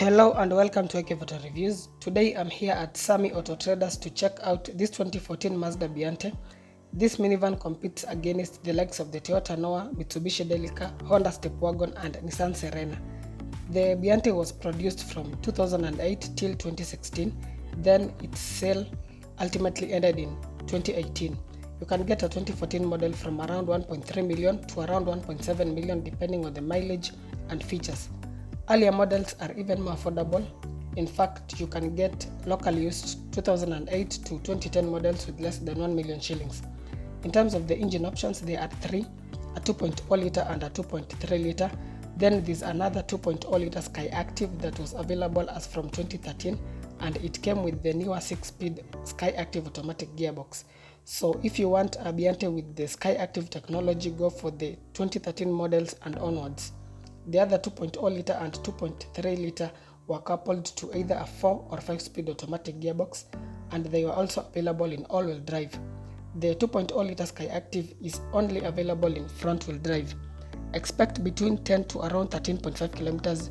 Hello and welcome to AK Photo Reviews. Today I'm here at Sami Auto Traders to check out this 2014 Mazda Biante. This minivan competes against the likes of the Toyota Noah, Mitsubishi Delica, Honda Stepwagon and Nissan Serena. The Biante was produced from 2008 till 2016, then its sale ultimately ended in 2018. You can get a 2014 model from around 1.3 million to around 1.7 million depending on the mileage and features. Earlier models are even more affordable. In fact, you can get locally used 2008 to 2010 models with less than 1 million shillings. In terms of the engine options, there are three: a 2.0 litre and a 2.3 litre. Then there's another 2.0 litre Sky Active that was available as from 2013, and it came with the newer 6-speed Sky Active automatic gearbox. So if you want a Biante with the Sky Active technology, go for the 2013 models and onwards. The other 2.0 litre and 2.3 litre were coupled to either a 4 or 5-speed automatic gearbox, and they were also available in all-wheel drive. The 2.0 litre Sky Active is only available in front-wheel drive. Expect between 10 to around 13.5 kilometers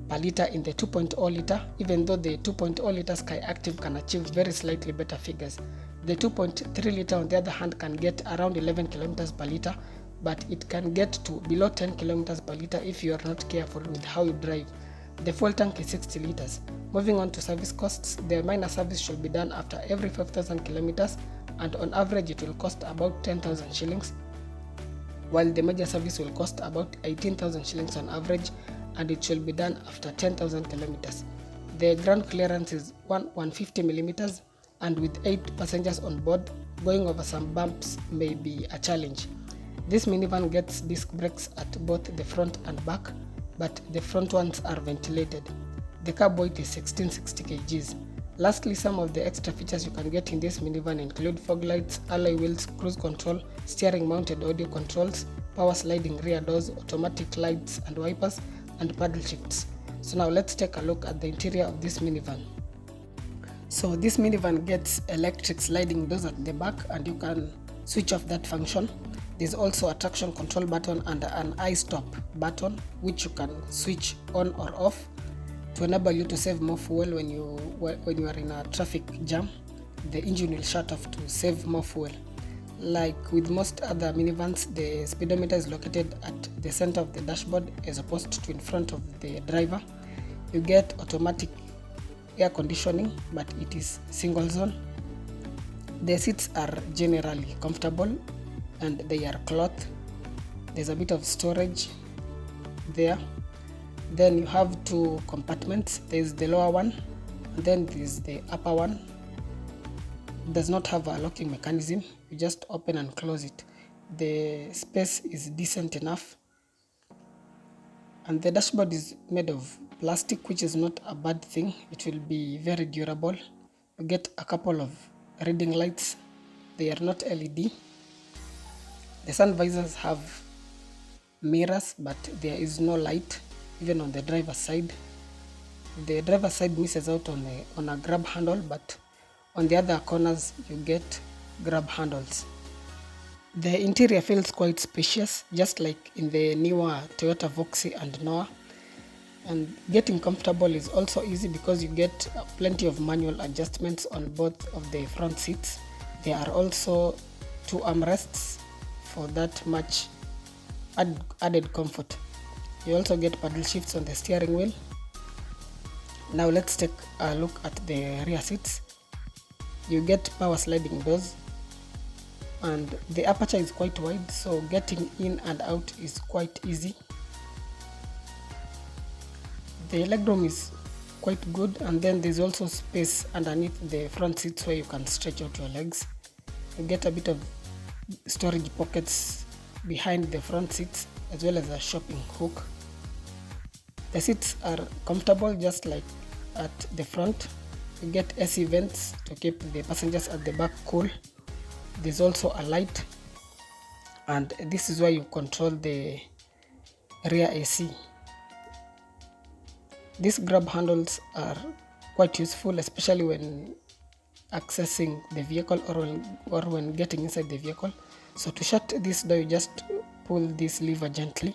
per litre in the 2.0 litre, even though the 2.0 litre Sky Active can achieve very slightly better figures. The 2.3 litre on the other hand can get around 11 kilometers per litre, but it can get to below 10 kilometers per litre if you are not careful with how you drive. The fuel tank is 60 liters. Moving on to service costs, the minor service should be done after every 5,000 kilometers, and on average it will cost about 10,000 shillings, while the major service will cost about 18,000 shillings on average, and it should be done after 10,000 kilometers. The ground clearance is 150 millimeters, and with 8 passengers on board, going over some bumps may be a challenge. This minivan gets disc brakes at both the front and back, but the front ones are ventilated. The cab weight is 1660 kgs. Lastly, some of the extra features you can get in this minivan include fog lights, alloy wheels, cruise control, steering mounted audio controls, power sliding rear doors, automatic lights and wipers, and paddle shifts. So now let's take a look at the interior of this minivan. So this minivan gets electric sliding doors at the back, and you can switch off that function. There's also a traction control button and an I-stop button, which you can switch on or off to enable you to save more fuel when you are in a traffic jam. The engine will shut off to save more fuel. Like with most other minivans, the speedometer is located at the center of the dashboard as opposed to in front of the driver. You get automatic air conditioning, but it is single zone. The seats are generally comfortable and they are cloth. There's a bit of storage there. Then you have two compartments. There's the lower one, and then there's the upper one. It does not have a locking mechanism. You just open and close it. The space is decent enough, and the dashboard is made of plastic, which is not a bad thing. It will be very durable. You get a couple of reading lights. They are not LED. The sun visors have mirrors, but there is no light even on the driver's side. The driver's side misses out on a grab handle, but on the other corners you get grab handles. The interior feels quite spacious, just like in the newer Toyota Voxy and Noah. And getting comfortable is also easy because you get plenty of manual adjustments on both of the front seats. There are also two armrests for that much added comfort. You also get paddle shifts on the steering wheel. Now let's take a look at the rear seats. You get power sliding doors, and the aperture is quite wide, so getting in and out is quite easy. The legroom is quite good, and then there's also space underneath the front seats where you can stretch out your legs. You get a bit of storage pockets behind the front seats, as well as a shopping hook. The seats are comfortable just like at the front. You get AC vents to keep the passengers at the back cool. There's also a light, and this is where you control the rear AC. These grab handles are quite useful, especially when accessing the vehicle or when getting inside the vehicle. So to shut this door, you just pull this lever gently,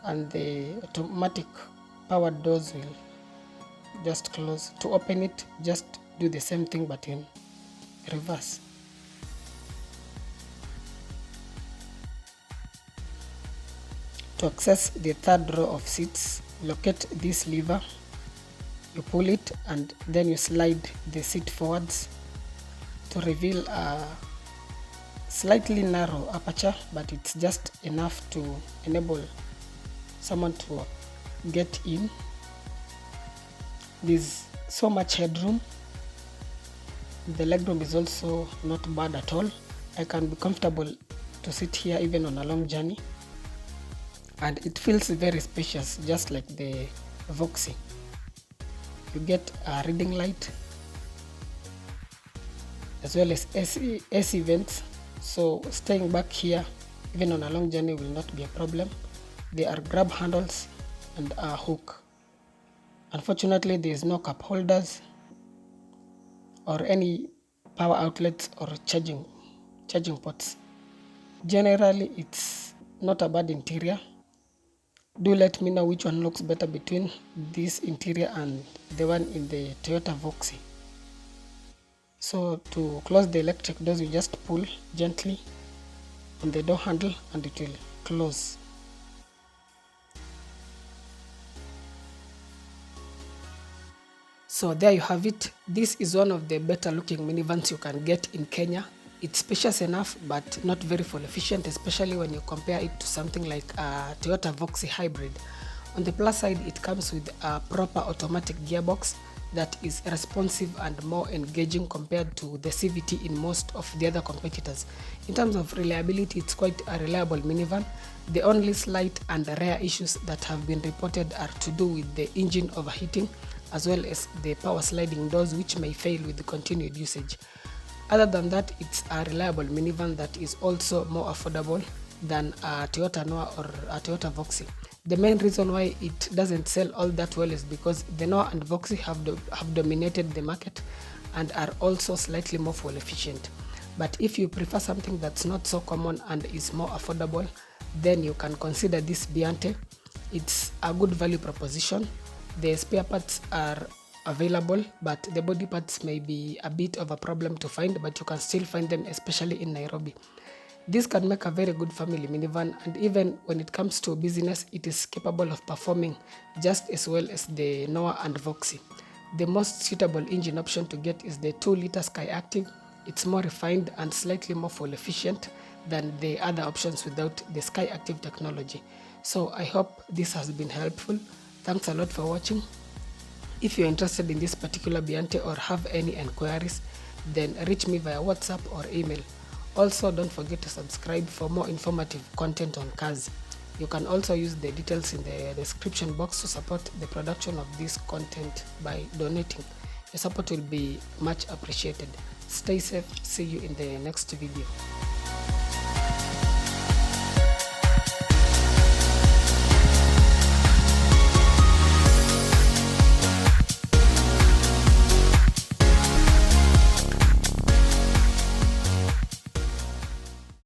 and the automatic powered doors will just close. To open it, just do the same thing but in reverse. To access the third row of seats, locate this lever, you pull it and then you slide the seat forwards to reveal a slightly narrow aperture, but it's just enough to enable someone to get in. There's so much headroom. The legroom is also not bad at all. I can be comfortable to sit here even on a long journey, and it feels very spacious, just like the Voxy. You get a reading light as well as AC vents, so staying back here even on a long journey will not be a problem. There are grab handles and a hook. Unfortunately, there is no cup holders or any power outlets or charging ports. Generally, it's not a bad interior. Do let me know which one looks better between this interior and the one in the Toyota Voxy. So to close the electric doors, you just pull gently on the door handle and it will close. So there you have it. This is one of the better looking minivans you can get in Kenya. It's spacious enough but not very fuel efficient, especially when you compare it to something like a Toyota Voxy hybrid. On the plus side, it comes with a proper automatic gearbox that is responsive and more engaging compared to the CVT in most of the other competitors. In terms of reliability, it's quite a reliable minivan. The only slight and rare issues that have been reported are to do with the engine overheating as well as the power sliding doors, which may fail with the continued usage. Other than that, it's a reliable minivan that is also more affordable than a Toyota Noah or a Toyota Voxy. The main reason why it doesn't sell all that well is because the Noah and Voxy have dominated the market and are also slightly more fuel efficient. But if you prefer something that's not so common and is more affordable, then you can consider this Biante. It's a good value proposition. The spare parts are available, but the body parts may be a bit of a problem to find, but you can still find them, especially in Nairobi. This can make a very good family minivan, and even when it comes to business, it is capable of performing just as well as the Noah and Voxy. The most suitable engine option to get is the 2-liter Sky Active. It's more refined and slightly more fuel efficient than the other options without the Sky Active technology. So I hope this has been helpful. Thanks a lot for watching. If you're interested in this particular Biante or have any enquiries, then reach me via WhatsApp or email. Also, don't forget to subscribe for more informative content on cars. You can also use the details in the description box to support the production of this content by donating. Your support will be much appreciated. Stay safe. See you in the next video.